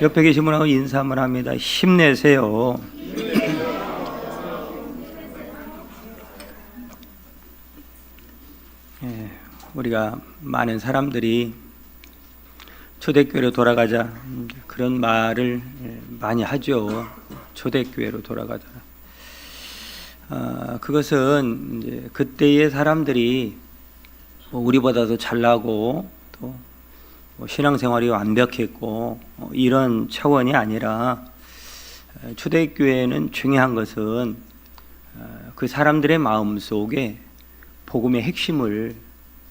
옆에 계신 분하고 인사 한번 합니다. 힘내세요. 우리가 많은 사람들이 초대교회로 돌아가자 그런 말을 많이 하죠. 초대교회로 돌아가자. 그것은 이제 그때의 사람들이 우리보다도 잘나고 또 신앙생활이 완벽했고 이런 차원이 아니라, 초대교회는 중요한 것은 그 사람들의 마음 속에 복음의 핵심을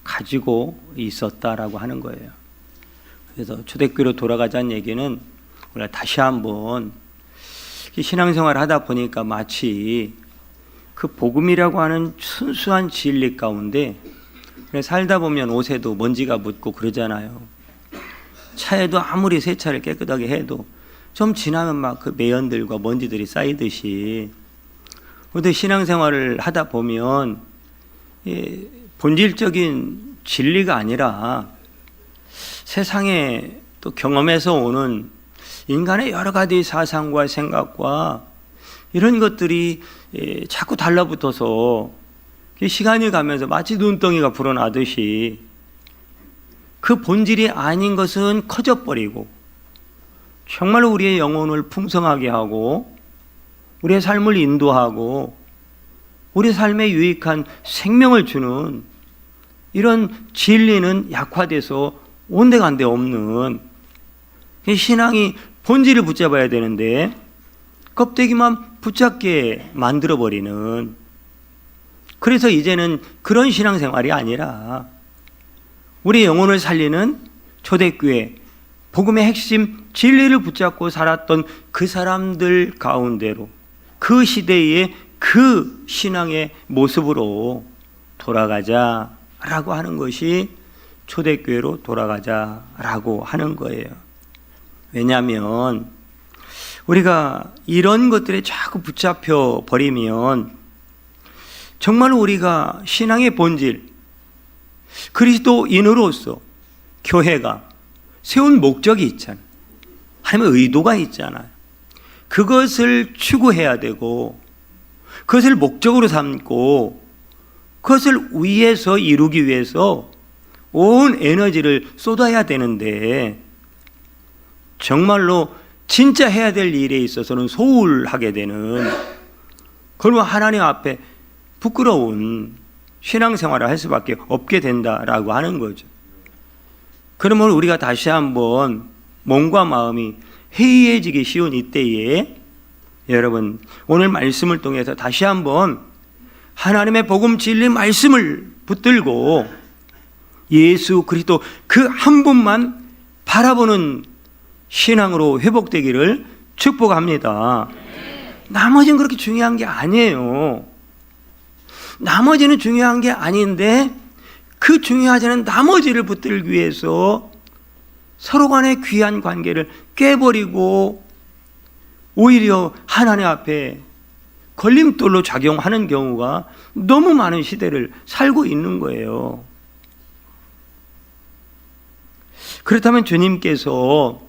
가지고 있었다라고 하는 거예요. 그래서 초대교회로 돌아가자는 얘기는 우리가 다시 한번 신앙생활을 하다 보니까 마치 그 복음이라고 하는 순수한 진리 가운데 살다 보면 옷에도 먼지가 묻고 그러잖아요. 차에도 아무리 세차를 깨끗하게 해도 좀 지나면 막 그 매연들과 먼지들이 쌓이듯이, 그런데 신앙생활을 하다 보면 본질적인 진리가 아니라 세상에 또 경험에서 오는 인간의 여러 가지 사상과 생각과 이런 것들이 자꾸 달라붙어서 시간이 가면서 마치 눈덩이가 불어나듯이 그 본질이 아닌 것은 커져버리고 정말로 우리의 영혼을 풍성하게 하고 우리의 삶을 인도하고 우리 삶에 유익한 생명을 주는 이런 진리는 약화돼서 온데간데 없는, 신앙이 본질을 붙잡아야 되는데 껍데기만 붙잡게 만들어버리는, 그래서 이제는 그런 신앙생활이 아니라 우리 영혼을 살리는 초대교회, 복음의 핵심 진리를 붙잡고 살았던 그 사람들 가운데로, 그 시대의 그 신앙의 모습으로 돌아가자라고 하는 것이 초대교회로 돌아가자라고 하는 거예요. 왜냐하면 우리가 이런 것들에 자꾸 붙잡혀 버리면 정말 우리가 신앙의 본질, 그리스도인으로서 교회가 세운 목적이 있잖아요. 하나님의 의도가 있잖아요. 그것을 추구해야 되고 그것을 목적으로 삼고 그것을 위해서 이루기 위해서 온 에너지를 쏟아야 되는데, 정말로 진짜 해야 될 일에 있어서는 소홀하게 되는, 그러면 하나님 앞에 부끄러운 신앙생활을 할 수밖에 없게 된다라고 하는 거죠. 그러면 우리가 다시 한번 몸과 마음이 해이해지기 쉬운 이때에 여러분, 오늘 말씀을 통해서 다시 한번 하나님의 복음 진리 말씀을 붙들고 예수 그리스도 그 한 분만 바라보는 신앙으로 회복되기를 축복합니다. 나머지는 그렇게 중요한 게 아니에요. 나머지는 중요한 게 아닌데 그 중요하지 않은 나머지를 붙들기 위해서 서로 간의 귀한 관계를 깨버리고 오히려 하나님 앞에 걸림돌로 작용하는 경우가 너무 많은 시대를 살고 있는 거예요. 그렇다면 주님께서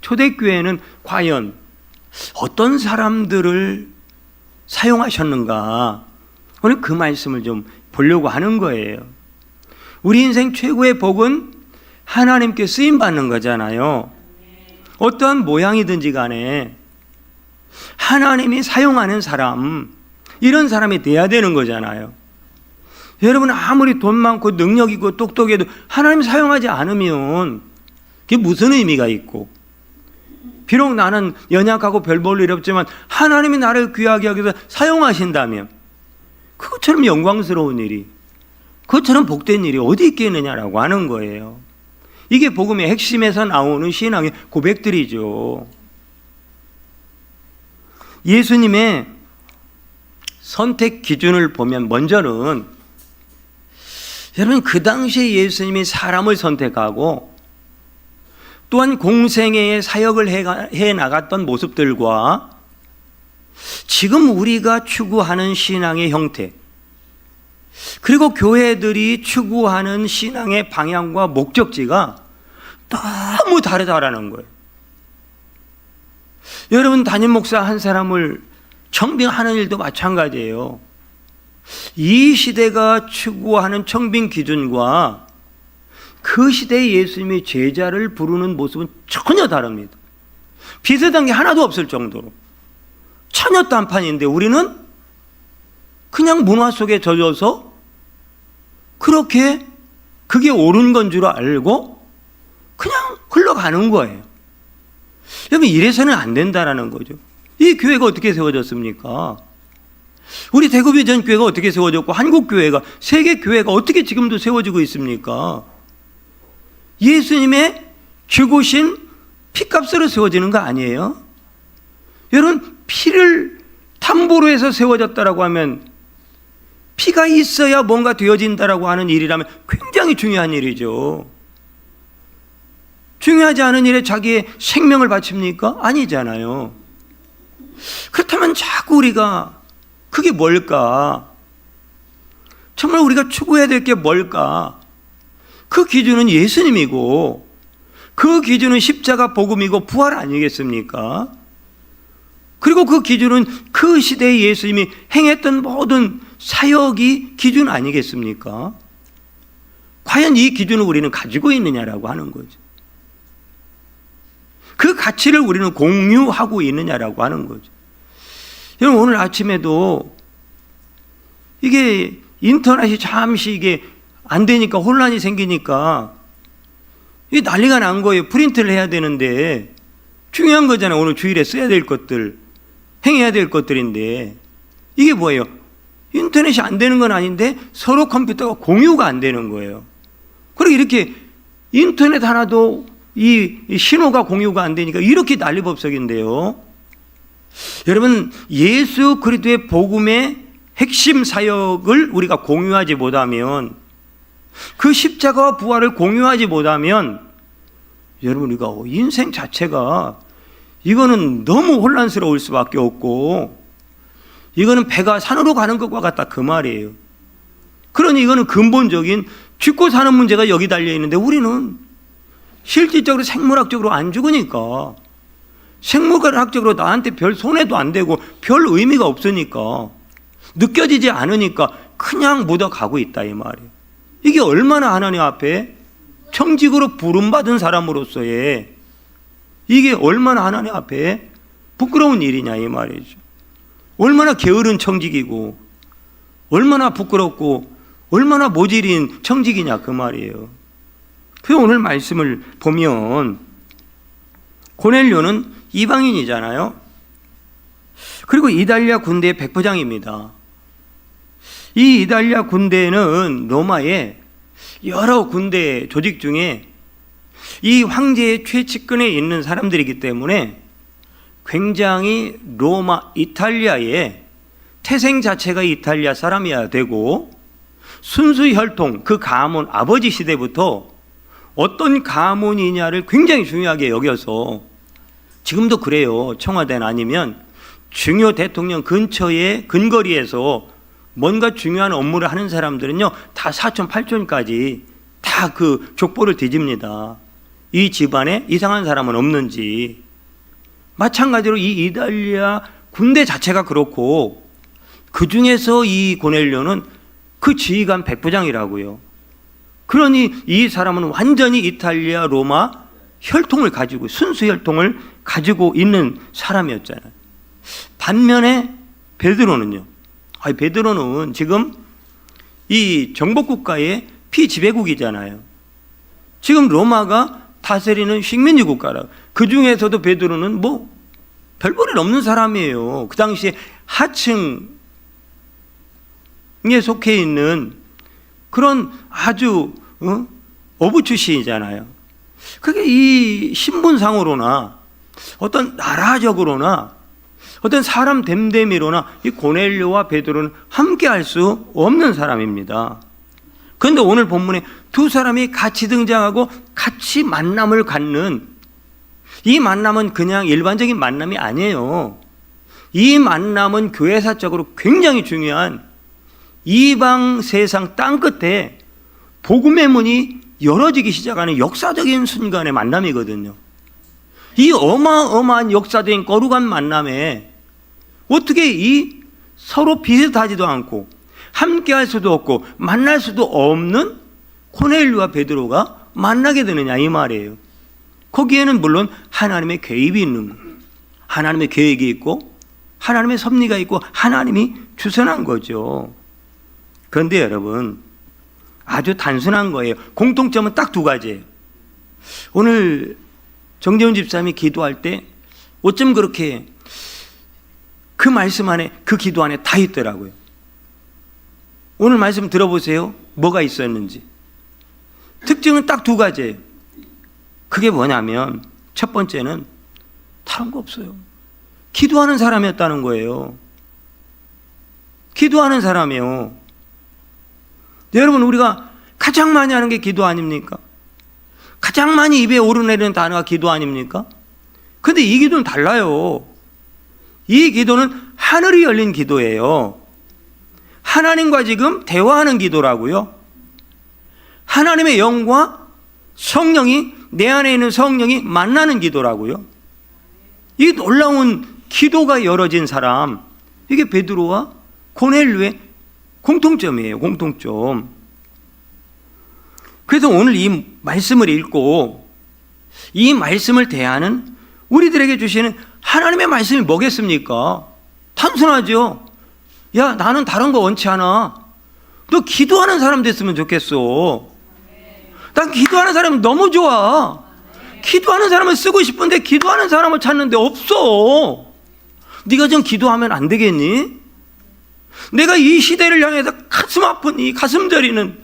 초대교회는 과연 어떤 사람들을 사용하셨는가, 오늘 그 말씀을 좀 보려고 하는 거예요. 우리 인생 최고의 복은 하나님께 쓰임받는 거잖아요. 어떠한 모양이든지 간에 하나님이 사용하는 사람, 이런 사람이 돼야 되는 거잖아요. 여러분, 아무리 돈 많고 능력 있고 똑똑해도 하나님 사용하지 않으면 그게 무슨 의미가 있고, 비록 나는 연약하고 별 볼 일 없지만 하나님이 나를 귀하게 하기 위해서 사용하신다면 그것처럼 영광스러운 일이, 그것처럼 복된 일이 어디 있겠느냐라고 하는 거예요. 이게 복음의 핵심에서 나오는 신앙의 고백들이죠. 예수님의 선택 기준을 보면 먼저는, 여러분, 그 당시에 예수님이 사람을 선택하고 또한 공생애의 사역을 해 나갔던 모습들과 지금 우리가 추구하는 신앙의 형태, 그리고 교회들이 추구하는 신앙의 방향과 목적지가 너무 다르다라는 거예요. 여러분, 담임 목사 한 사람을 청빙하는 일도 마찬가지예요. 이 시대가 추구하는 청빙 기준과 그 시대의 예수님이 제자를 부르는 모습은 전혀 다릅니다. 비슷한 게 하나도 없을 정도로 천녀단판인데 우리는 그냥 문화 속에 젖어서 그렇게 그게 옳은 건 줄 알고 그냥 흘러가는 거예요. 여러분, 이래서는 안 된다라는 거죠. 이 교회가 어떻게 세워졌습니까? 우리 대구비전교회가 어떻게 세워졌고 한국교회가, 세계교회가 어떻게 지금도 세워지고 있습니까? 예수님의 죽으신 피값으로 세워지는 거 아니에요? 여러분, 피를 탐보로 해서 세워졌다라고 하면, 피가 있어야 뭔가 되어진다라고 하는 일이라면 굉장히 중요한 일이죠. 중요하지 않은 일에 자기의 생명을 바칩니까? 아니잖아요. 그렇다면 자꾸 우리가 그게 뭘까? 정말 우리가 추구해야 될 게 뭘까? 그 기준은 예수님이고 그 기준은 십자가 복음이고 부활 아니겠습니까? 그리고 그 기준은 그 시대의 예수님이 행했던 모든 사역이 기준 아니겠습니까? 과연 이 기준을 우리는 가지고 있느냐라고 하는 거죠. 그 가치를 우리는 공유하고 있느냐라고 하는 거죠. 여러분, 오늘 아침에도 이게 인터넷이 잠시 이게 안 되니까 혼란이 생기니까 이 난리가 난 거예요. 프린트를 해야 되는데 중요한 거잖아요. 오늘 주일에 써야 될 것들, 행해야 될 것들인데 이게 뭐예요? 인터넷이 안 되는 건 아닌데 서로 컴퓨터가 공유가 안 되는 거예요. 그리고 이렇게 인터넷 하나도 이 신호가 공유가 안 되니까 이렇게 난리법석인데요. 여러분, 예수 그리스도의 복음의 핵심 사역을 우리가 공유하지 못하면, 그 십자가와 부활을 공유하지 못하면, 여러분, 우리가 인생 자체가 이거는 너무 혼란스러울 수밖에 없고, 이거는 배가 산으로 가는 것과 같다, 그 말이에요. 그러니 이거는 근본적인 죽고 사는 문제가 여기 달려 있는데 우리는 실질적으로 생물학적으로 안 죽으니까, 생물학적으로 나한테 별 손해도 안 되고 별 의미가 없으니까, 느껴지지 않으니까 그냥 묻어가고 있다, 이 말이에요. 이게 얼마나 하나님 앞에 청직으로 부름받은 사람으로서의 이게 얼마나 하나님 앞에 부끄러운 일이냐, 이 말이죠. 얼마나 게으른 청직이고 얼마나 부끄럽고 얼마나 모질인 청직이냐, 그 말이에요. 그 오늘 말씀을 보면 고넬료는 이방인이잖아요. 그리고 이달리아 군대의 백부장입니다. 이 이달리아 군대는 로마의 여러 군대 조직 중에 이 황제의 최측근에 있는 사람들이기 때문에 굉장히 로마, 이탈리아의 태생 자체가 이탈리아 사람이어야 되고, 순수 혈통, 그 가문, 아버지 시대부터 어떤 가문이냐를 굉장히 중요하게 여겨서, 지금도 그래요. 청와대는 아니면 중요 대통령 근처에 근거리에서 뭔가 중요한 업무를 하는 사람들은요, 다 사촌, 팔촌까지 다 그 족보를 뒤집니다. 이 집안에 이상한 사람은 없는지. 마찬가지로 이 이달리아 군대 자체가 그렇고, 그 중에서 이 고넬료는 그 지휘관 백부장이라고요. 그러니 이 사람은 완전히 이탈리아 로마 혈통을 가지고, 순수 혈통을 가지고 있는 사람이었잖아요. 반면에 베드로는요, 베드로는 지금 이 정복국가의 피지배국이잖아요. 지금 로마가 다스리는 식민지 국가라. 그 중에서도 베드로는 뭐 별볼일 없는 사람이에요. 그 당시에 하층에 속해 있는 그런 아주 어부 출신이잖아요. 그게 이 신분상으로나 어떤 나라적으로나 어떤 사람 됨됨이로나 이 고넬료와 베드로는 함께 할 수 없는 사람입니다. 그런데 오늘 본문에 두 사람이 같이 등장하고 같이 만남을 갖는, 이 만남은 그냥 일반적인 만남이 아니에요. 이 만남은 교회사적으로 굉장히 중요한, 이방 세상 땅끝에 복음의 문이 열어지기 시작하는 역사적인 순간의 만남이거든요. 이 어마어마한 역사적인 거룩한 만남에 어떻게 이 서로 비슷하지도 않고 함께 할 수도 없고 만날 수도 없는 고넬료와 베드로가 만나게 되느냐 이 말이에요. 거기에는 물론 하나님의 개입이 있는 거예요. 하나님의 계획이 있고 하나님의 섭리가 있고 하나님이 주선한 거죠. 그런데 여러분 아주 단순한 거예요. 공통점은 딱 두 가지예요. 오늘 정재훈 집사님이 기도할 때 어쩜 그렇게 그 말씀 안에 그 기도 안에 다 있더라고요. 오늘 말씀 들어보세요. 뭐가 있었는지. 특징은 딱 두 가지예요. 그게 뭐냐면 첫 번째는 다른 거 없어요. 기도하는 사람이었다는 거예요. 기도하는 사람이요. 여러분 우리가 가장 많이 하는 게 기도 아닙니까? 가장 많이 입에 오르내리는 단어가 기도 아닙니까? 근데 이 기도는 달라요. 이 기도는 하늘이 열린 기도예요. 하나님과 지금 대화하는 기도라고요. 하나님의 영과 성령이 내 안에 있는 성령이 만나는 기도라고요. 이 놀라운 기도가 열어진 사람, 이게 베드로와 고넬료의 공통점이에요. 공통점. 그래서 오늘 이 말씀을 읽고 이 말씀을 대하는 우리들에게 주시는 하나님의 말씀이 뭐겠습니까? 단순하죠. 야, 나는 다른 거 원치 않아. 너 기도하는 사람 됐으면 좋겠어. 난 기도하는 사람이 너무 좋아. 기도하는 사람을 쓰고 싶은데 기도하는 사람을 찾는데 없어. 네가 좀 기도하면 안 되겠니? 내가 이 시대를 향해서 가슴 아픈 이 가슴 저리는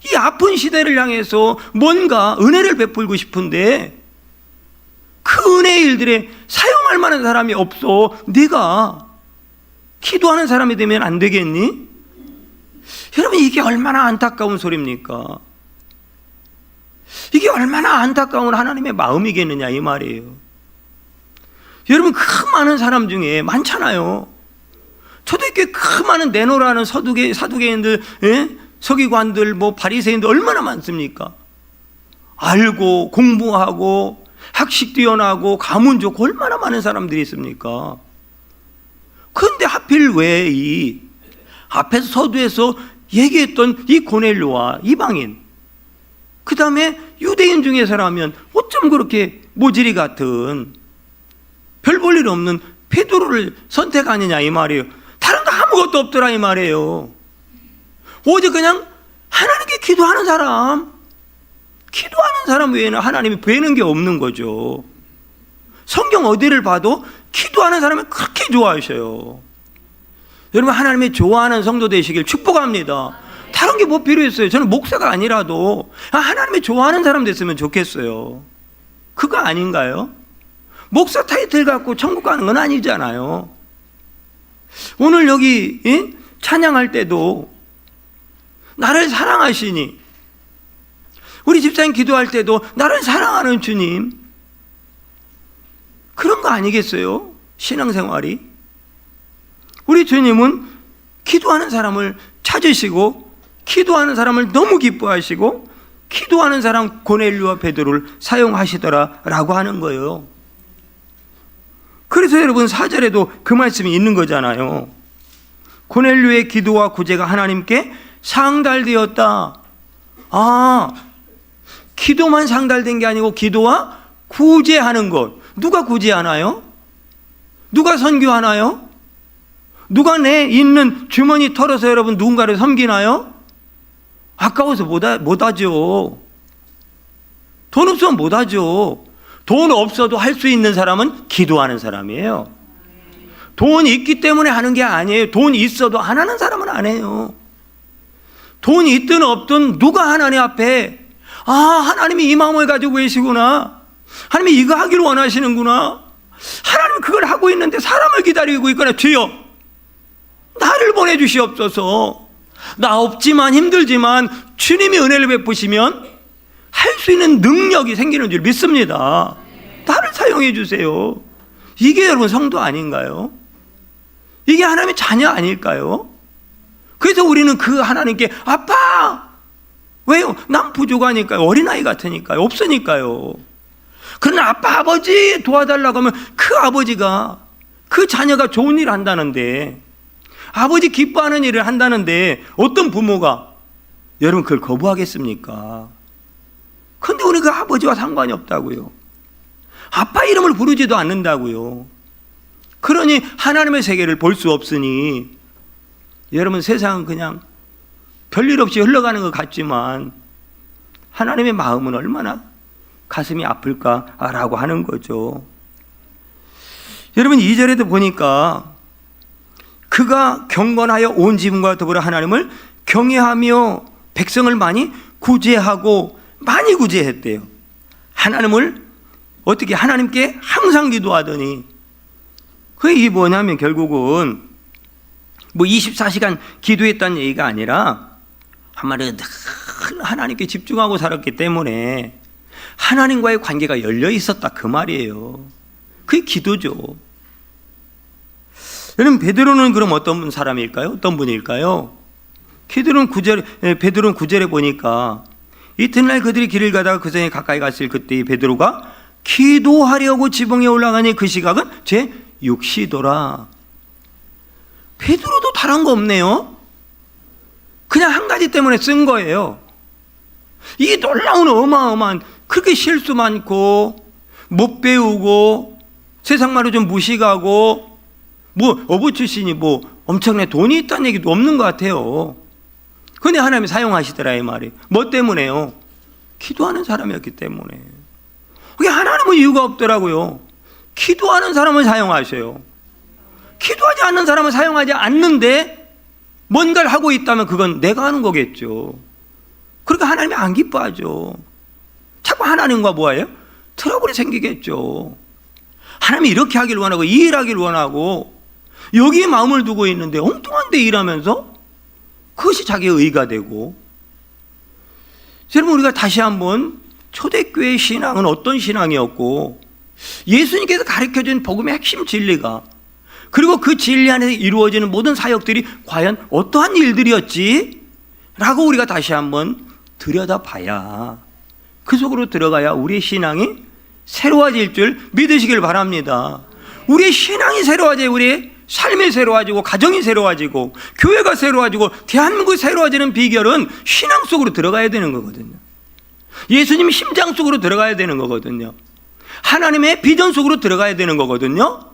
이 아픈 시대를 향해서 뭔가 은혜를 베풀고 싶은데 그 은혜의 일들에 사용할 만한 사람이 없어. 네가 기도하는 사람이 되면 안 되겠니? 여러분 이게 얼마나 안타까운 소리입니까? 이게 얼마나 안타까운 하나님의 마음이겠느냐 이 말이에요. 여러분 그 많은 사람 중에 많잖아요. 초대교회 그 많은 내노라는 사두개인들, 서기관들, 바리새인들 얼마나 많습니까? 알고 공부하고 학식 뛰어나고 가문 좋고 얼마나 많은 사람들이 있습니까? 그런데 하필 왜 이 앞에서 서두에서 얘기했던 이 고넬료와 이방인, 그 다음에 유대인 중에서라면 어쩜 그렇게 모질이 같은 별 볼 일 없는 베드로를 선택하느냐 이 말이에요. 다른 거 아무것도 없더라 이 말이에요. 오직 그냥 하나님께 기도하는 사람 외에는 하나님이 뵈는 게 없는 거죠. 성경 어디를 봐도 기도하는 사람을 그렇게 좋아하셔요. 여러분 하나님이 좋아하는 성도 되시길 축복합니다. 다른 게 뭐 필요했어요? 저는 목사가 아니라도 하나님이 좋아하는 사람 됐으면 좋겠어요. 그거 아닌가요? 목사 타이틀 갖고 천국 가는 건 아니잖아요. 오늘 여기 찬양할 때도 나를 사랑하시니, 우리 집사님 기도할 때도 나를 사랑하는 주님, 그런 거 아니겠어요? 신앙생활이. 우리 주님은 기도하는 사람을 찾으시고 기도하는 사람을 너무 기뻐하시고 기도하는 사람 고넬료와 베드로를 사용하시더라라고 하는 거예요. 그래서 여러분 4절에도 그 말씀이 있는 거잖아요. 고넬료의 기도와 구제가 하나님께 상달되었다. 기도만 상달된 게 아니고 기도와 구제하는 것. 누가 구제하나요? 누가 선교하나요? 누가 내 있는 주머니 털어서 여러분 누군가를 섬기나요? 아까워서 못하죠. 돈 없으면 못하죠. 돈 없어도 할 수 있는 사람은 기도하는 사람이에요. 돈이 있기 때문에 하는 게 아니에요. 돈 있어도 안 하는 사람은 안 해요. 돈이 있든 없든 누가 하나님 앞에 하나님이 이 마음을 가지고 계시구나, 하나님이 이거 하기를 원하시는구나, 하나님은 그걸 하고 있는데 사람을 기다리고 있거나, 주여 나를 보내주시옵소서, 나 없지만 힘들지만 주님이 은혜를 베푸시면 할 수 있는 능력이 생기는 줄 믿습니다. 나를 사용해 주세요. 이게 여러분 성도 아닌가요? 이게 하나님의 자녀 아닐까요? 그래서 우리는 그 하나님께 아빠! 왜요? 난 부족하니까요. 어린아이 같으니까요. 없으니까요. 그러나 아빠, 아버지 도와달라고 하면 그 아버지가, 그 자녀가 좋은 일을 한다는데, 아버지 기뻐하는 일을 한다는데 어떤 부모가 여러분 그걸 거부하겠습니까? 그런데 우리 그 아버지와 상관이 없다고요. 아빠 이름을 부르지도 않는다고요. 그러니 하나님의 세계를 볼 수 없으니 여러분 세상은 그냥 별일 없이 흘러가는 것 같지만 하나님의 마음은 얼마나 가슴이 아플까라고 하는 거죠. 여러분 2절에도 보니까 그가 경건하여 온 지붕과 더불어 하나님을 경외하며 백성을 많이 구제하고 많이 구제했대요. 하나님을 어떻게 하나님께 항상 기도하더니 그게 뭐냐면 결국은 뭐 24시간 기도했다는 얘기가 아니라 한마디로 늘 하나님께 집중하고 살았기 때문에 하나님과의 관계가 열려 있었다 그 말이에요. 그게 기도죠. 여러분 베드로는 그럼 어떤 사람일까요? 어떤 분일까요? 베드로는 9절에 보니까 이튿날 그들이 길을 가다가 그 성에 가까이 갔을 그때 베드로가 기도하려고 지붕에 올라가니 그 시각은 제 6시더라. 베드로도 다른 거 없네요. 그냥 한 가지 때문에 쓴 거예요. 이 놀라운 어마어마한 그렇게 실수 많고 못 배우고 세상 말로 좀 무식하고 뭐 어부 출신이 뭐 엄청나게 돈이 있다는 얘기도 없는 것 같아요. 근데 하나님이 사용하시더라 이 말이. 뭐 때문에요? 기도하는 사람이었기 때문에. 그게 하나님은 이유가 없더라고요. 기도하는 사람을 사용하셔요. 기도하지 않는 사람은 사용하지 않는데 뭔가를 하고 있다면 그건 내가 하는 거겠죠. 그러니까 하나님이 안 기뻐하죠. 자꾸 하나님과 뭐예요? 트러블이 생기겠죠. 하나님이 이렇게 하길 원하고 이 일하길 원하고 여기에 마음을 두고 있는데 엉뚱한 데 일하면서 그것이 자기의 의가 되고. 여러분 우리가 다시 한번 초대교회 신앙은 어떤 신앙이었고 예수님께서 가르쳐준 복음의 핵심 진리가 그리고 그 진리 안에서 이루어지는 모든 사역들이 과연 어떠한 일들이었지? 라고 우리가 다시 한번 들여다봐야 그 속으로 들어가야 우리의 신앙이 새로워질 줄 믿으시길 바랍니다. 우리의 신앙이 새로워져야 우리의 삶이 새로워지고 가정이 새로워지고 교회가 새로워지고 대한민국이 새로워지는 비결은 신앙 속으로 들어가야 되는 거거든요. 예수님 심장 속으로 들어가야 되는 거거든요. 하나님의 비전 속으로 들어가야 되는 거거든요.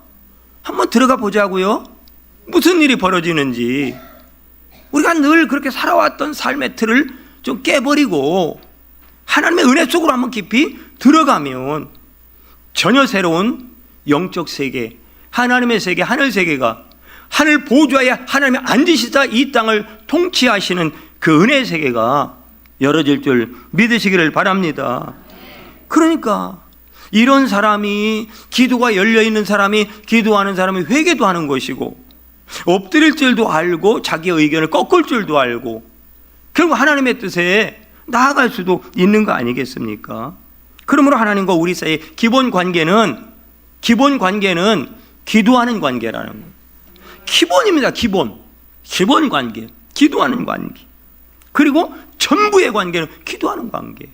한번 들어가 보자고요. 무슨 일이 벌어지는지. 우리가 늘 그렇게 살아왔던 삶의 틀을 좀 깨버리고 하나님의 은혜 속으로 한번 깊이 들어가면 전혀 새로운 영적 세계, 하나님의 세계, 하늘 세계가 하늘 보좌에 하나님이 앉으시다 이 땅을 통치하시는 그 은혜의 세계가 열어질 줄 믿으시기를 바랍니다. 그러니까 이런 사람이 기도가 열려있는 사람이 기도하는 사람이 회개도 하는 것이고 엎드릴 줄도 알고 자기의 의견을 꺾을 줄도 알고 결국 하나님의 뜻에 나아갈 수도 있는 거 아니겠습니까? 그러므로 하나님과 우리 사이의 기본 관계는 기도하는 관계라는 거예요. 기본입니다. 기본 관계, 기도하는 관계. 그리고 전부의 관계는 기도하는 관계.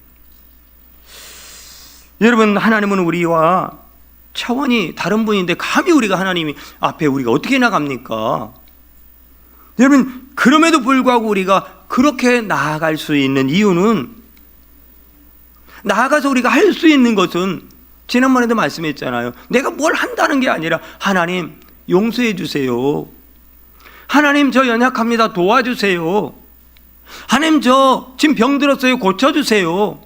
여러분 하나님은 우리와 차원이 다른 분인데 감히 우리가 하나님이 앞에 우리가 어떻게 나갑니까? 여러분 그럼에도 불구하고 우리가 그렇게 나아갈 수 있는 이유는 나아가서 우리가 할 수 있는 것은 지난번에도 말씀했잖아요. 내가 뭘 한다는 게 아니라 하나님 용서해 주세요. 하나님 저 연약합니다. 도와주세요. 하나님 저 지금 병들었어요. 고쳐주세요.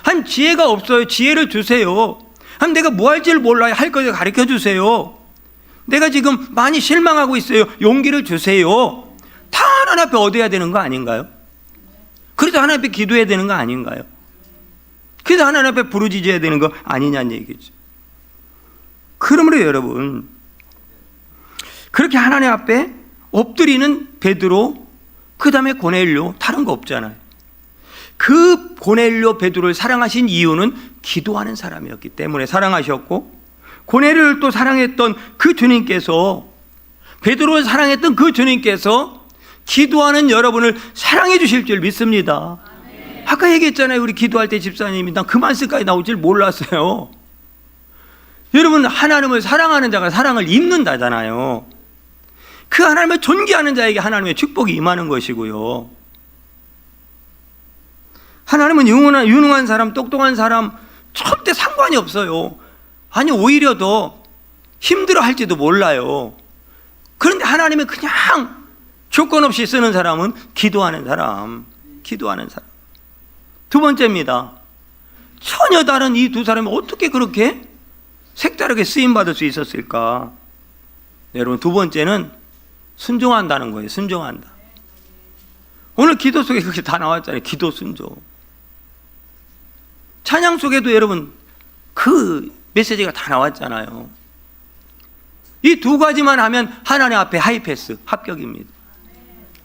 하나님 지혜가 없어요. 지혜를 주세요. 하나님 내가 뭐 할지를 몰라요. 할 것을 가르쳐 주세요. 내가 지금 많이 실망하고 있어요. 용기를 주세요. 다 하나님 앞에 얻어야 되는 거 아닌가요? 그래서 하나님 앞에 기도해야 되는 거 아닌가요? 그래서 하나님 앞에 부르짖어야 되는 거 아니냐는 얘기죠. 그러므로 여러분 그렇게 하나님 앞에 엎드리는 베드로 그 다음에 고넬료 다른 거 없잖아요. 그 고넬료 베드로를 사랑하신 이유는 기도하는 사람이었기 때문에 사랑하셨고 고넬료를 또 사랑했던 그 주님께서 베드로를 사랑했던 그 주님께서 기도하는 여러분을 사랑해 주실 줄 믿습니다. 아까 얘기했잖아요. 우리 기도할 때 집사님이 난 그 말씀까지 나올 줄 몰랐어요. 여러분, 하나님을 사랑하는 자가 사랑을 입는다잖아요. 그 하나님을 존귀하는 자에게 하나님의 축복이 임하는 것이고요. 하나님은 유능한 사람, 똑똑한 사람 절대 상관이 없어요. 아니, 오히려 더 힘들어 할지도 몰라요. 그런데 하나님이 그냥 조건 없이 쓰는 사람은 기도하는 사람. 두 번째입니다. 전혀 다른 이 두 사람이 어떻게 그렇게 색다르게 쓰임받을 수 있었을까? 여러분, 두 번째는 순종한다는 거예요. 순종한다. 오늘 기도 속에 그렇게 다 나왔잖아요. 기도, 순종. 찬양 속에도 여러분 그 메시지가 다 나왔잖아요. 이 두 가지만 하면 하나님 앞에 하이패스, 합격입니다.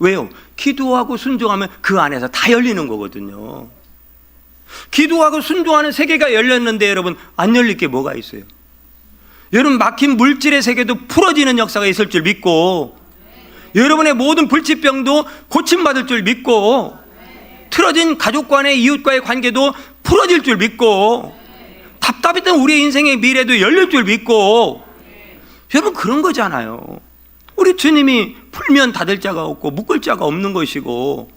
왜요? 기도하고 순종하면 그 안에서 다 열리는 거거든요. 기도하고 순종하는 세계가 열렸는데 여러분, 안 열릴 게 뭐가 있어요? 여러분, 막힌 물질의 세계도 풀어지는 역사가 있을 줄 믿고, 여러분의 모든 불치병도 고침받을 줄 믿고, 틀어진 가족간의 이웃과의 관계도 풀어질 줄 믿고, 답답했던 우리의 인생의 미래도 열릴 줄 믿고, 여러분, 그런 거잖아요. 우리 주님이 풀면 닫을 자가 없고 묶을 자가 없는 것이고,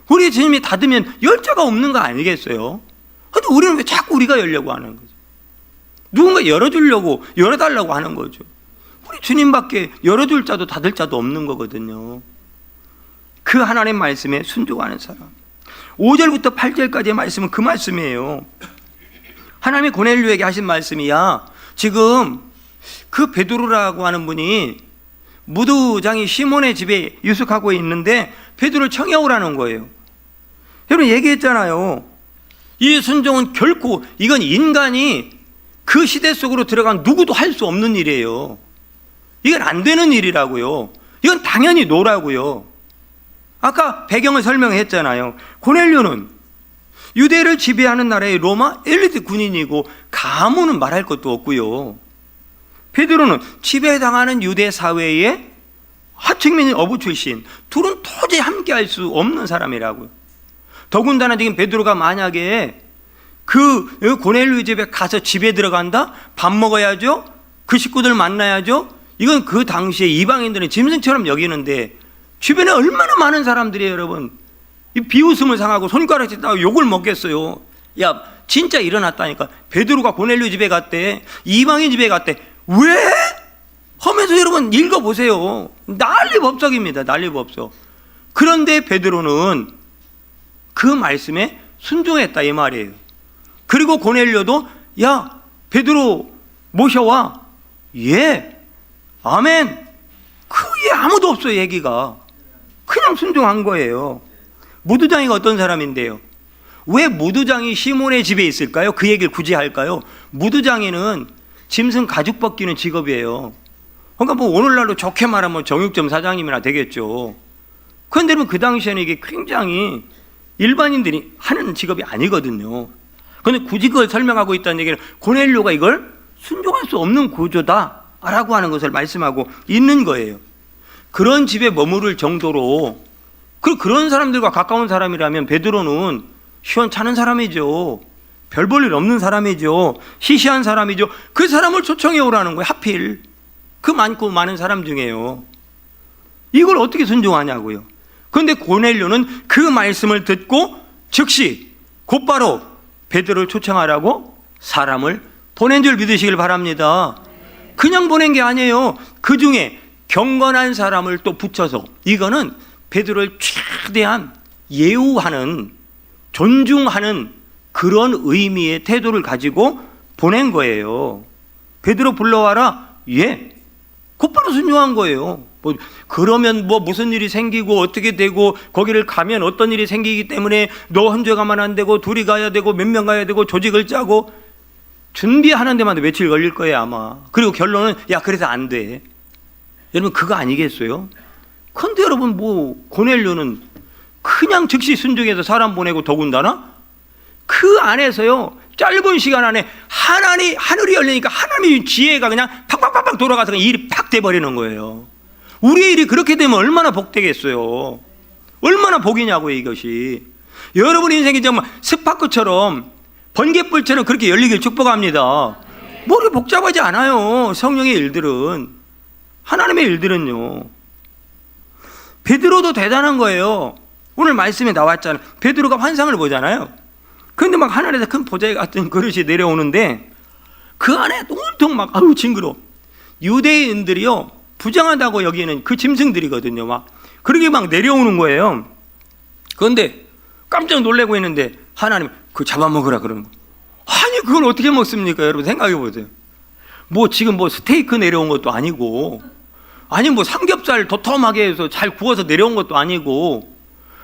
우리 주님이 닫으면 열 자가 없는 거 아니겠어요? 근데 우리는 왜 자꾸 우리가 열려고 하는 거죠? 누군가 열어주려고, 열어달라고 하는 거죠. 우리 주님밖에 열어줄 자도 닫을 자도 없는 거거든요. 그 하나님 말씀에 순종하는 사람. 5절부터 8절까지의 말씀은 그 말씀이에요. 하나님이 고넬료에게 하신 말씀이야. 지금 그 베드로라고 하는 분이 무두장이 시몬의 집에 유숙하고 있는데 베드로를 청해오라는 거예요. 여러분, 얘기했잖아요. 이 순종은 결코, 이건 인간이 그 시대 속으로 들어간 누구도 할 수 없는 일이에요. 이건 안 되는 일이라고요. 이건 당연히 노라고요. 아까 배경을 설명했잖아요. 고넬료는 유대를 지배하는 나라의 로마 엘리트 군인이고 가문은 말할 것도 없고요. 베드로는 지배당하는 유대 사회의 하층민의 어부 출신, 둘은 도저히 함께할 수 없는 사람이라고요. 더군다나 지금 베드로가 만약에 그 고넬료 집에 가서 집에 들어간다? 밥 먹어야죠. 그 식구들 만나야죠. 이건 그 당시에 이방인들은 짐승처럼 여기는데 주변에 얼마나 많은 사람들이 여러분 이 비웃음을 상하고 손가락질 따고 욕을 먹겠어요. 야, 진짜 일어났다니까. 베드로가 고넬료 집에 갔대. 이방인 집에 갔대. 왜? 하면서 여러분 읽어보세요. 난리법석입니다. 난리법석. 그런데 베드로는 그 말씀에 순종했다 이 말이에요. 그리고 고넬료도 야, 베드로 모셔와. 예, 아멘. 그 위에 아무도 없어요. 얘기가 그냥 순종한 거예요. 무두장이가 어떤 사람인데요? 왜 무두장이 시몬의 집에 있을까요? 그 얘기를 굳이 할까요? 무두장이는 짐승 가죽 벗기는 직업이에요. 그러니까 뭐 오늘날로 좋게 말하면 정육점 사장님이나 되겠죠. 그런데 그 당시에는 이게 굉장히 일반인들이 하는 직업이 아니거든요. 그런데 굳이 그걸 설명하고 있다는 얘기는 고넬료가 이걸 순종할 수 없는 구조다라고 하는 것을 말씀하고 있는 거예요. 그런 집에 머무를 정도로 그런 사람들과 가까운 사람이라면 베드로는 시원찮은 사람이죠. 별 볼 일 없는 사람이죠. 시시한 사람이죠. 그 사람을 초청해 오라는 거예요. 하필 그 많고 많은 사람 중에요. 이걸 어떻게 순종하냐고요. 그런데 고넬료는 그 말씀을 듣고 즉시 곧바로 베드로를 초청하라고 사람을 보낸 줄 믿으시길 바랍니다. 그냥 보낸 게 아니에요. 그 중에 경건한 사람을 또 붙여서, 이거는 베드로를 최대한 예우하는, 존중하는 그런 의미의 태도를 가지고 보낸 거예요. 베드로 불러와라. 예, 곧바로 순종한 거예요. 뭐 그러면 뭐 무슨 일이 생기고 어떻게 되고 거기를 가면 어떤 일이 생기기 때문에 너 혼자 가면 안 되고 둘이 가야 되고 몇 명 가야 되고 조직을 짜고 준비하는 데만 며칠 걸릴 거예요 아마. 그리고 결론은 야, 그래서 안 돼. 여러분, 그거 아니겠어요? 근데 여러분, 뭐 고넬료는 그냥 즉시 순종해서 사람 보내고, 더군다나 그 안에서요 짧은 시간 안에 하늘이 열리니까 하나님의 지혜가 그냥 팍팍팍팍 돌아가서 그냥 일이 팍 돼버리는 거예요. 우리의 일이 그렇게 되면 얼마나 복되겠어요. 얼마나 복이냐고요. 이것이 여러분 인생이 정말 스파크처럼 번갯불처럼 그렇게 열리길 축복합니다. 머리 복잡하지 않아요. 성령의 일들은, 하나님의 일들은요. 베드로도 대단한 거예요. 오늘 말씀에 나왔잖아요. 베드로가 환상을 보잖아요. 그런데 막 하늘에서 큰 보자기 같은 그릇이 내려오는데 그 안에 온통 막 징그러워. 유대인들이요 부정하다고 여기는 그 짐승들이거든요. 막 그렇게 막 내려오는 거예요. 그런데 깜짝 놀라고 있는데 하나님 그거 잡아먹으라 그러는 거예요. 아니 그걸 어떻게 먹습니까? 여러분 생각해 보세요. 뭐 지금 뭐 스테이크 내려온 것도 아니고, 아니 뭐 삼겹살 도톰하게 해서 잘 구워서 내려온 것도 아니고,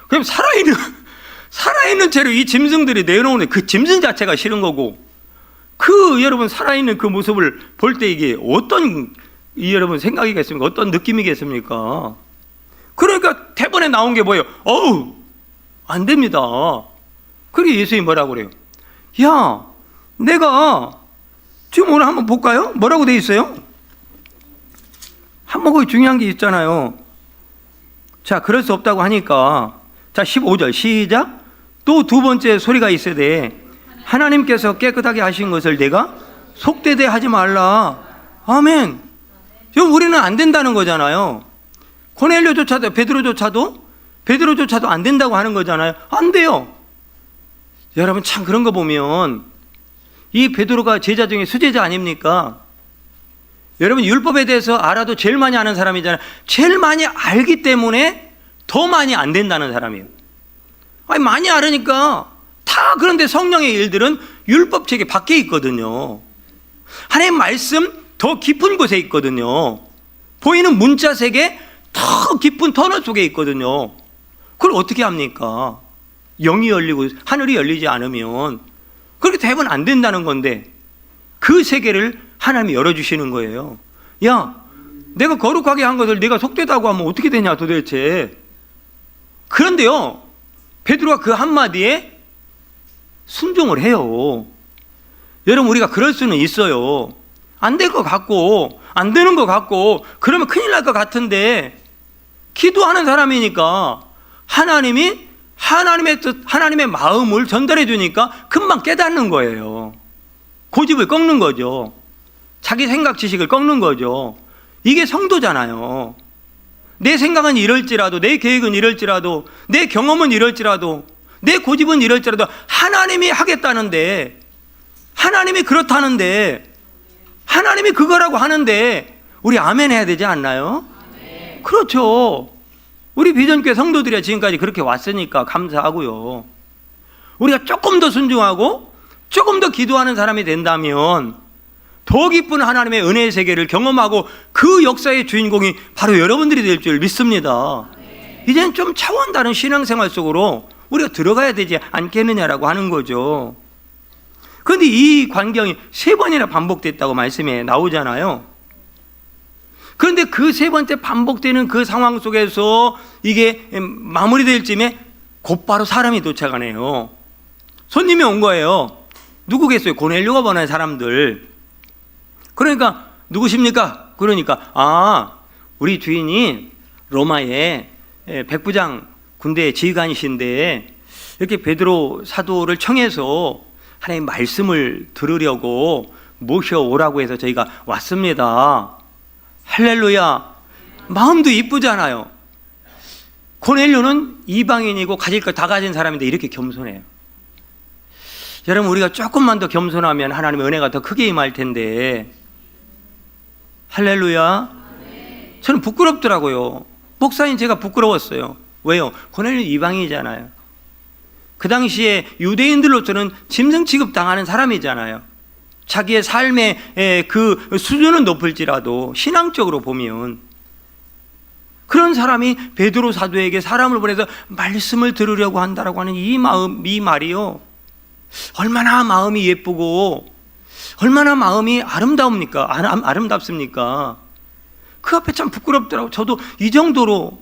그럼 살아있는 채로 이 짐승들이 내려오는 그 짐승 자체가 싫은 거고, 그 여러분 살아있는 그 모습을 볼 때 이게 어떤 여러분 생각이겠습니까? 어떤 느낌이겠습니까? 그러니까 대본에 나온 게 뭐예요? 어우 안 됩니다. 그게 예수님이 뭐라고 그래요? 야 내가 지금 오늘 한번 볼까요? 뭐라고 돼 있어요? 한번 거기 중요한 게 있잖아요. 자 그럴 수 없다고 하니까 자 15절 시작. 또 두 번째 소리가 있어야 돼. 하나님께서 깨끗하게 하신 것을 내가 속되게 하지 말라. 아멘. 지금 우리는 안 된다는 거잖아요. 고넬료조차도 베드로조차도 안 된다고 하는 거잖아요. 안 돼요. 여러분 참 그런 거 보면 이 베드로가 제자 중에 수제자 아닙니까? 여러분 율법에 대해서 알아도 제일 많이 아는 사람이잖아요. 제일 많이 알기 때문에 더 많이 안 된다는 사람이에요. 아니 많이 알으니까 다. 그런데 성령의 일들은 율법 체계 밖에 있거든요. 하나님 말씀 더 깊은 곳에 있거든요. 보이는 문자 세계 더 깊은 터널 속에 있거든요. 그걸 어떻게 합니까? 영이 열리고 하늘이 열리지 않으면 그렇게 대부분 안 된다는 건데 그 세계를 하나님이 열어주시는 거예요. 야 내가 거룩하게 한 것을 네가 속되다고 하면 어떻게 되냐 도대체. 그런데요 베드로가 그 한마디에 순종을 해요. 여러분 우리가 그럴 수는 있어요. 안 될 것 같고 안 되는 것 같고 그러면 큰일 날 것 같은데 기도하는 사람이니까 하나님이 하나님의 뜻, 하나님의 마음을 전달해 주니까 금방 깨닫는 거예요. 고집을 꺾는 거죠. 자기 생각 지식을 꺾는 거죠. 이게 성도잖아요. 내 생각은 이럴지라도, 내 계획은 이럴지라도, 내 경험은 이럴지라도, 내 고집은 이럴지라도 하나님이 하겠다는데, 하나님이 그렇다는데, 하나님이 그거라고 하는데 우리 아멘 해야 되지 않나요? 아멘. 그렇죠. 우리 비전교회 성도들이 지금까지 그렇게 왔으니까 감사하고요. 우리가 조금 더 순종하고 조금 더 기도하는 사람이 된다면 더 깊은 하나님의 은혜의 세계를 경험하고 그 역사의 주인공이 바로 여러분들이 될 줄 믿습니다. 이제는 좀 차원 다른 신앙생활 속으로 우리가 들어가야 되지 않겠느냐라고 하는 거죠. 그런데 이 광경이 3번이나 반복됐다고 말씀에 나오잖아요. 그런데 그 3번째 반복되는 그 상황 속에서 이게 마무리될 쯤에 곧바로 사람이 도착하네요. 손님이 온 거예요. 누구겠어요? 고넬료가 보낸 사람들. 그러니까 누구십니까? 그러니까 우리 주인이 로마의 백부장 군대 지휘관이신데 이렇게 베드로 사도를 청해서 하나님 말씀을 들으려고 모셔오라고 해서 저희가 왔습니다. 할렐루야. 마음도 이쁘잖아요. 고넬료는 이방인이고 가질 걸 다 가진 사람인데 이렇게 겸손해요. 여러분 우리가 조금만 더 겸손하면 하나님의 은혜가 더 크게 임할 텐데. 할렐루야. 저는 부끄럽더라고요. 목사인 제가 부끄러웠어요. 왜요? 고넬료 이방인이잖아요. 그 당시에 유대인들로서는 짐승 취급 당하는 사람이잖아요. 자기의 삶의 그 수준은 높을지라도 신앙적으로 보면 그런 사람이 베드로 사도에게 사람을 보내서 말씀을 들으려고 한다라고 하는 이 말이요. 얼마나 마음이 예쁘고 얼마나 마음이 아름답습니까? 그 앞에 참 부끄럽더라고요. 저도 이 정도로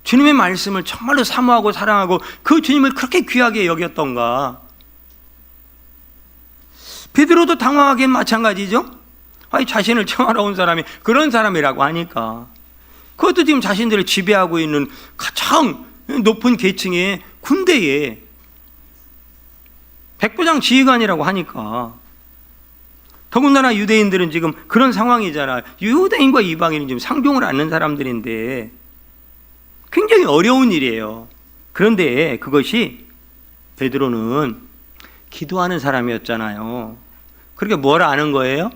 주님의 말씀을 정말로 사모하고 사랑하고 그 주님을 그렇게 귀하게 여겼던가. 베드로도 당황하기엔 마찬가지죠. 자신을 청하러 온 사람이 그런 사람이라고 하니까. 그것도 지금 자신들을 지배하고 있는 가장 높은 계층의 군대에 백부장 지휘관이라고 하니까 더군다나 유대인들은 지금 그런 상황이잖아요. 유대인과 이방인은 지금 상종을 않는 사람들인데 굉장히 어려운 일이에요. 그런데 그것이 베드로는 기도하는 사람이었잖아요. 그렇게 뭘 아는 거예요?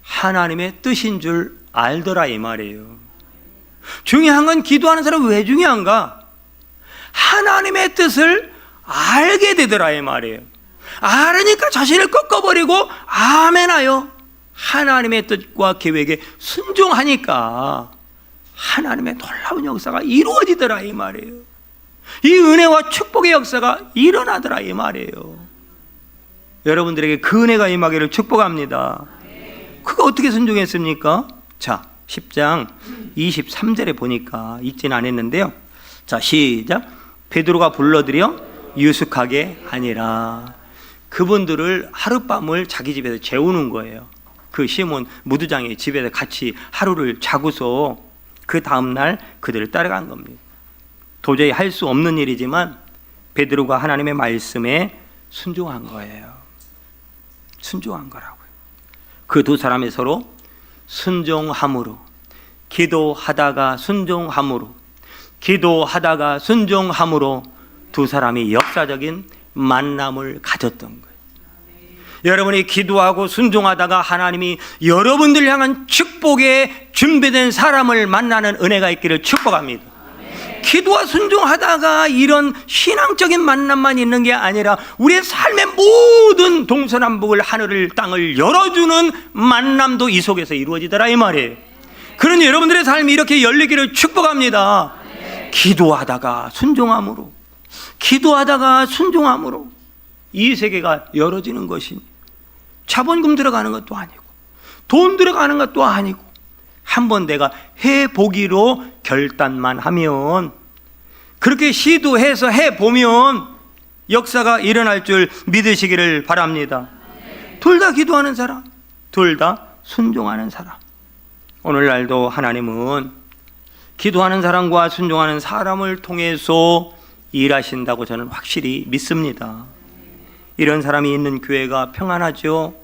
하나님의 뜻인 줄 알더라 이 말이에요. 중요한 건 기도하는 사람이 왜 중요한가? 하나님의 뜻을 알게 되더라 이 말이에요. 알으니까 자신을 꺾어버리고 아멘하여 하나님의 뜻과 계획에 순종하니까 하나님의 놀라운 역사가 이루어지더라 이 말이에요. 이 은혜와 축복의 역사가 일어나더라 이 말이에요. 여러분들에게 그 은혜가 임하기를 축복합니다. 그거 어떻게 순종했습니까? 자, 10장 23절에 보니까 읽진 않았는데요. 자, 시작. 베드로가 불러들여 유숙하게 하니라. 그분들을 하룻밤을 자기 집에서 재우는 거예요. 그 시몬 무두장의 집에서 같이 하루를 자고서 그 다음날 그들을 따라간 겁니다. 도저히 할 수 없는 일이지만 베드로가 하나님의 말씀에 순종한 거예요. 순종한 거라고요. 그 두 사람이 서로 순종함으로, 기도하다가 순종함으로, 기도하다가 순종함으로 두 사람이 역사적인 만남을 가졌던 거예요. 여러분이 기도하고 순종하다가 하나님이 여러분들 향한 축복에 준비된 사람을 만나는 은혜가 있기를 축복합니다. 기도와 순종하다가 이런 신앙적인 만남만 있는 게 아니라 우리의 삶의 모든 동서남북을, 하늘을, 땅을 열어주는 만남도 이 속에서 이루어지더라 이 말이에요. 그러니 여러분들의 삶이 이렇게 열리기를 축복합니다. 기도하다가 순종함으로, 기도하다가 순종함으로 이 세계가 열어지는 것이니 자본금 들어가는 것도 아니고 돈 들어가는 것도 아니고 한번 내가 해보기로 결단만 하면, 그렇게 시도해서 해보면 역사가 일어날 줄 믿으시기를 바랍니다. 둘 다 기도하는 사람, 둘 다 순종하는 사람. 오늘날도 하나님은 기도하는 사람과 순종하는 사람을 통해서 일하신다고 저는 확실히 믿습니다. 이런 사람이 있는 교회가 평안하죠.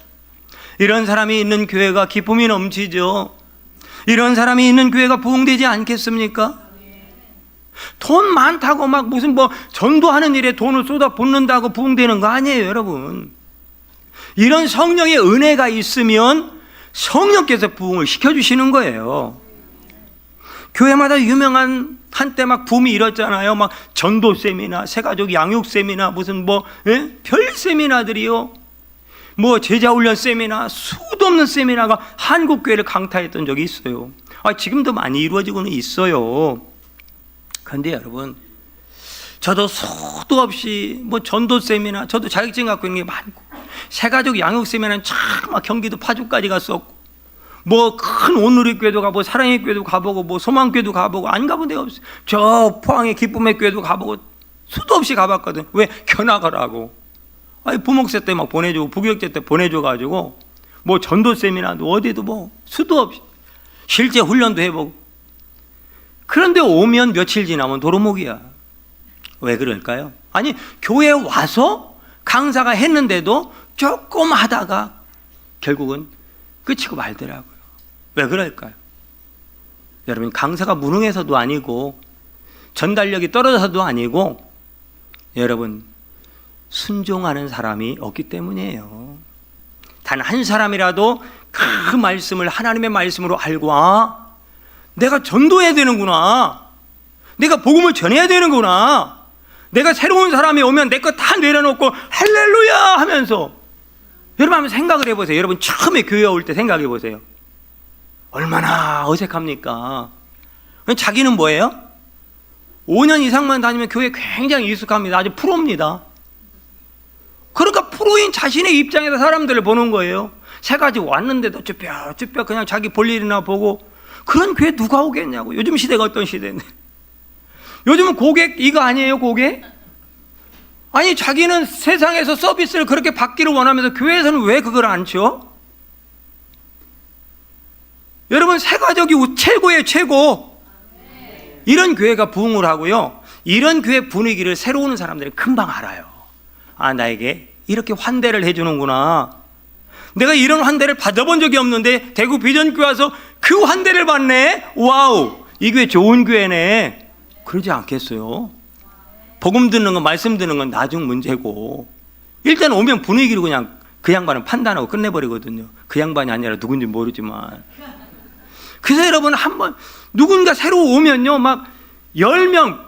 이런 사람이 있는 교회가 기쁨이 넘치죠. 이런 사람이 있는 교회가 부흥되지 않겠습니까? 돈 많다고 막 무슨 뭐 전도하는 일에 돈을 쏟아 붓는다고 부흥되는 거 아니에요, 여러분. 이런 성령의 은혜가 있으면 성령께서 부흥을 시켜주시는 거예요. 교회마다 유명한 한때 막 붐이 일었잖아요. 막 전도 세미나, 새가족 양육 세미나, 무슨 뭐 별 세미나들이요. 뭐 제자 훈련 세미나, 수도 없는 세미나가 한국 교회를 강타했던 적이 있어요. 지금도 많이 이루어지고는 있어요. 그런데 여러분, 저도 수도 없이 뭐 전도 세미나, 저도 자격증 갖고 있는 게 많고, 새가족 양육 세미나는 참 막 경기도 파주까지 갔었고, 뭐 큰 온누리교회도 가보고, 사랑의 교회도 가보고, 뭐 소망교회도 가보고, 안 가본 데가 없어요. 저 포항의 기쁨의 교회도 가보고 수도 없이 가봤거든. 왜? 견학하라고. 부목세 때 막 보내주고, 부교육제 때 보내줘가지고 뭐 전도 세미나도 어디도 뭐 수도 없이 실제 훈련도 해보고. 그런데 오면 며칠 지나면 도루묵이야. 왜 그럴까요? 아니, 교회에 와서 강사가 했는데도 조금 하다가 결국은 끝이고 말더라고요. 왜 그럴까요? 여러분, 강사가 무능해서도 아니고 전달력이 떨어져서도 아니고, 여러분, 순종하는 사람이 없기 때문이에요. 단 한 사람이라도 그 말씀을 하나님의 말씀으로 알고, 내가 전도해야 되는구나, 내가 복음을 전해야 되는구나, 내가 새로운 사람이 오면 내 거 다 내려놓고 할렐루야 하면서, 여러분 한번 생각을 해보세요. 여러분 처음에 교회 올 때 생각해 보세요. 얼마나 어색합니까? 자기는 뭐예요? 5년 이상만 다니면 교회 굉장히 익숙합니다. 아주 프로입니다. 그러니까 프로인 자신의 입장에서 사람들을 보는 거예요. 세 가지 왔는데도 쭈뼛쭈뼛 그냥 자기 볼 일이나 보고, 그런 교회 누가 오겠냐고. 요즘 시대가 어떤 시대인데. 요즘은 고객 이거 아니에요, 고객? 아니, 자기는 세상에서 서비스를 그렇게 받기를 원하면서 교회에서는 왜 그걸 안 줘? 여러분, 새가족이 최고예요, 최고. 이런 교회가 부흥을 하고요, 이런 교회 분위기를 새로 오는 사람들은 금방 알아요. 나에게 이렇게 환대를 해주는구나, 내가 이런 환대를 받아본 적이 없는데 대구 비전교회 와서 그 환대를 받네. 와우, 이 교회 좋은 교회네. 그러지 않겠어요? 복음 듣는 건, 말씀 듣는 건 나중 문제고, 일단 오면 분위기로 그냥 그 양반은 판단하고 끝내버리거든요. 그 양반이 아니라 누군지 모르지만. 그래서 여러분, 한번 누군가 새로 오면요, 막 10명,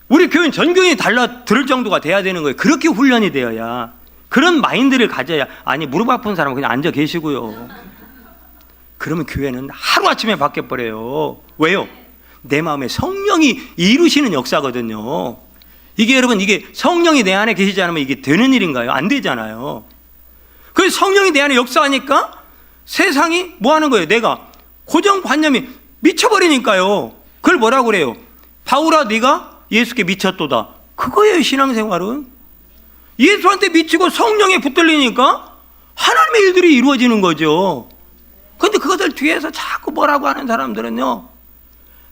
우리 교회는 전교인이 달라 들을 정도가 돼야 되는 거예요. 그렇게 훈련이 되어야, 그런 마인드를 가져야. 아니, 무릎 아픈 사람은 그냥 앉아 계시고요. 그러면 교회는 하루아침에 바뀌어버려요. 왜요? 내 마음에 성령이 이루시는 역사거든요. 이게 여러분, 이게 성령이 내 안에 계시지 않으면 이게 되는 일인가요? 안 되잖아요. 그래서 성령이 내 안에 역사하니까 세상이 뭐 하는 거예요? 내가 고정관념이 미쳐버리니까요. 그걸 뭐라고 그래요? 바울아, 네가 예수께 미쳤도다. 그거예요, 신앙생활은. 예수한테 미치고 성령에 붙들리니까 하나님의 일들이 이루어지는 거죠. 그런데 그것들 뒤에서 자꾸 뭐라고 하는 사람들은요,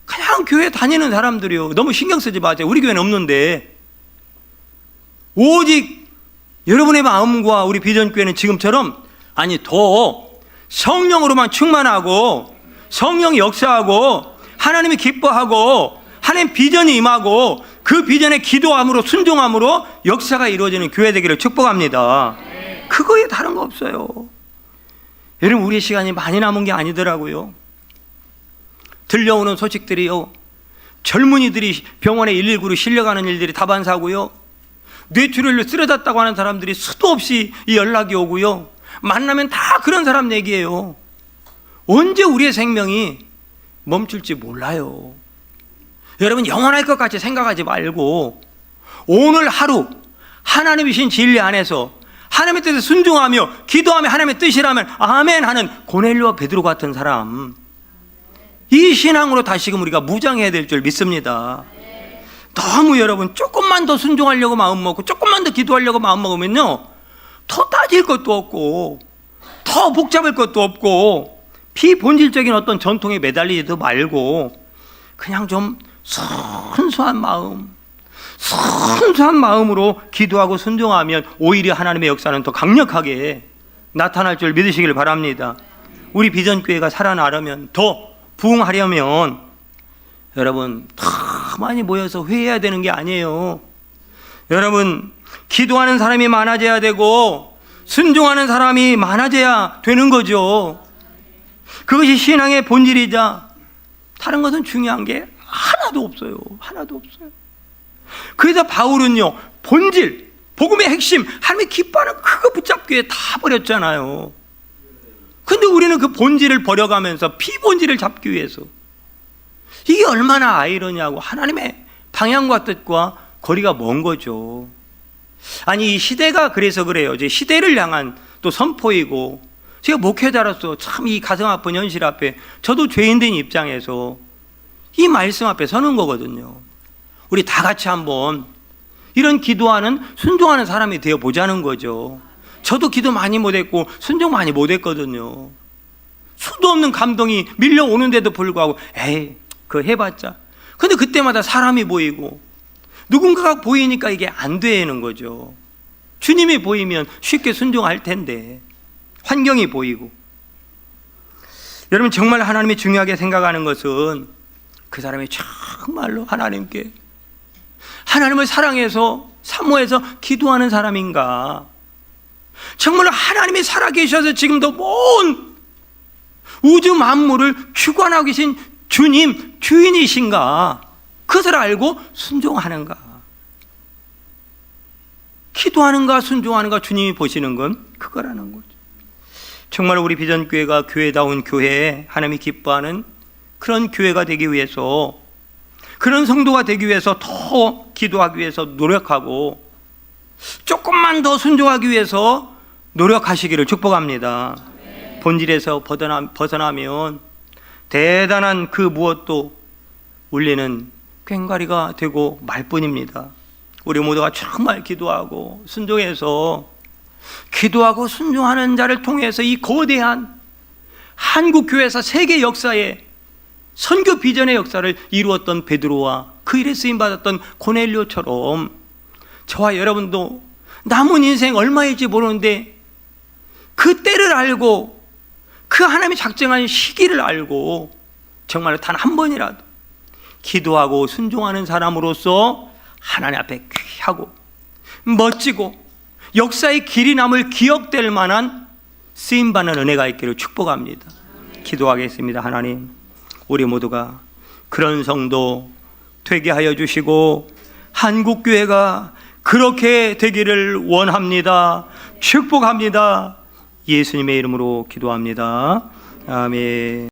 그냥 교회 다니는 사람들이요. 너무 신경 쓰지 마세요. 우리 교회는 없는데. 오직 여러분의 마음과 우리 비전교회는 지금처럼, 아니, 더 성령으로만 충만하고 성령이 역사하고 하나님이 기뻐하고 하나님 비전이 임하고 그 비전에 기도함으로 순종함으로 역사가 이루어지는 교회 되기를 축복합니다. 그거에 다른 거 없어요. 여러분, 우리 시간이 많이 남은 게 아니더라고요. 들려오는 소식들이요, 젊은이들이 병원에 119로 실려가는 일들이 다반사고요, 뇌출혈로 쓰러졌다고 하는 사람들이 수도 없이 연락이 오고요, 만나면 다 그런 사람 얘기예요. 언제 우리의 생명이 멈출지 몰라요. 여러분, 영원할 것 같이 생각하지 말고 오늘 하루 하나님이신 진리 안에서 하나님의 뜻에 순종하며 기도하며 하나님의 뜻이라면 아멘 하는 고넬료와 베드로 같은 사람, 이 신앙으로 다시금 우리가 무장해야 될 줄 믿습니다. 너무 여러분, 조금만 더 순종하려고 마음먹고 조금만 더 기도하려고 마음먹으면요, 더 따질 것도 없고 더 복잡할 것도 없고 비본질적인 어떤 전통에 매달리지도 말고 그냥 좀 순수한 마음으로 기도하고 순종하면 오히려 하나님의 역사는 더 강력하게 나타날 줄 믿으시길 바랍니다. 우리 비전교회가 살아나려면, 더 부흥하려면 여러분, 다 많이 모여서 회의해야 되는 게 아니에요. 여러분, 기도하는 사람이 많아져야 되고 순종하는 사람이 많아져야 되는 거죠. 그것이 신앙의 본질이자 다른 것은 중요한 게 하나도 없어요. 하나도 없어요. 그래서 바울은요, 본질, 복음의 핵심, 하나님의 기뻐하는 그거 붙잡기에 다 버렸잖아요. 근데 우리는 그 본질을 버려가면서 비본질을 잡기 위해서, 이게 얼마나 아이러니하고 하나님의 방향과 뜻과 거리가 먼 거죠. 아니, 이 시대가 그래서 그래요. 이제 시대를 향한 또 선포이고, 제가 목회자로서 참 이 가슴 아픈 현실 앞에 저도 죄인된 입장에서 이 말씀 앞에 서는 거거든요. 우리 다 같이 한번 이런 기도하는, 순종하는 사람이 되어 보자는 거죠. 저도 기도 많이 못했고 순종 많이 못했거든요. 수도 없는 감동이 밀려오는데도 불구하고 에이, 그거 해봤자. 근데 그때마다 사람이 보이고 누군가가 보이니까 이게 안 되는 거죠. 주님이 보이면 쉽게 순종할 텐데 환경이 보이고. 여러분, 정말 하나님이 중요하게 생각하는 것은 그 사람이 정말로 하나님께, 하나님을 사랑해서 사모해서 기도하는 사람인가, 정말로 하나님이 살아계셔서 지금도 온 우주 만물을 주관하고 계신 주님, 주인이신가, 그것을 알고 순종하는가. 기도하는가 순종하는가 주님이 보시는 건 그거라는 거죠. 정말 우리 비전교회가 교회다운 교회에 하나님이 기뻐하는 그런 교회가 되기 위해서, 그런 성도가 되기 위해서 더 기도하기 위해서 노력하고 조금만 더 순종하기 위해서 노력하시기를 축복합니다. 본질에서 벗어나면 대단한 그 무엇도 울리는 꽹과리가 되고 말 뿐입니다. 우리 모두가 정말 기도하고 순종해서, 기도하고 순종하는 자를 통해서 이 거대한 한국교회에서 세계 역사에 선교 비전의 역사를 이루었던 베드로와 그 일에 쓰임받았던 고넬료처럼 저와 여러분도 남은 인생 얼마일지 모르는데 그 때를 알고 그 하나님이 작정한 시기를 알고 정말로 단 한 번이라도 기도하고 순종하는 사람으로서 하나님 앞에 귀하고 멋지고 역사의 길이 남을 기억될 만한 쓰임받는 은혜가 있기를 축복합니다. 기도하겠습니다. 하나님, 우리 모두가 그런 성도 되게 하여 주시고 한국교회가 그렇게 되기를 원합니다. 축복합니다. 예수님의 이름으로 기도합니다. 아멘.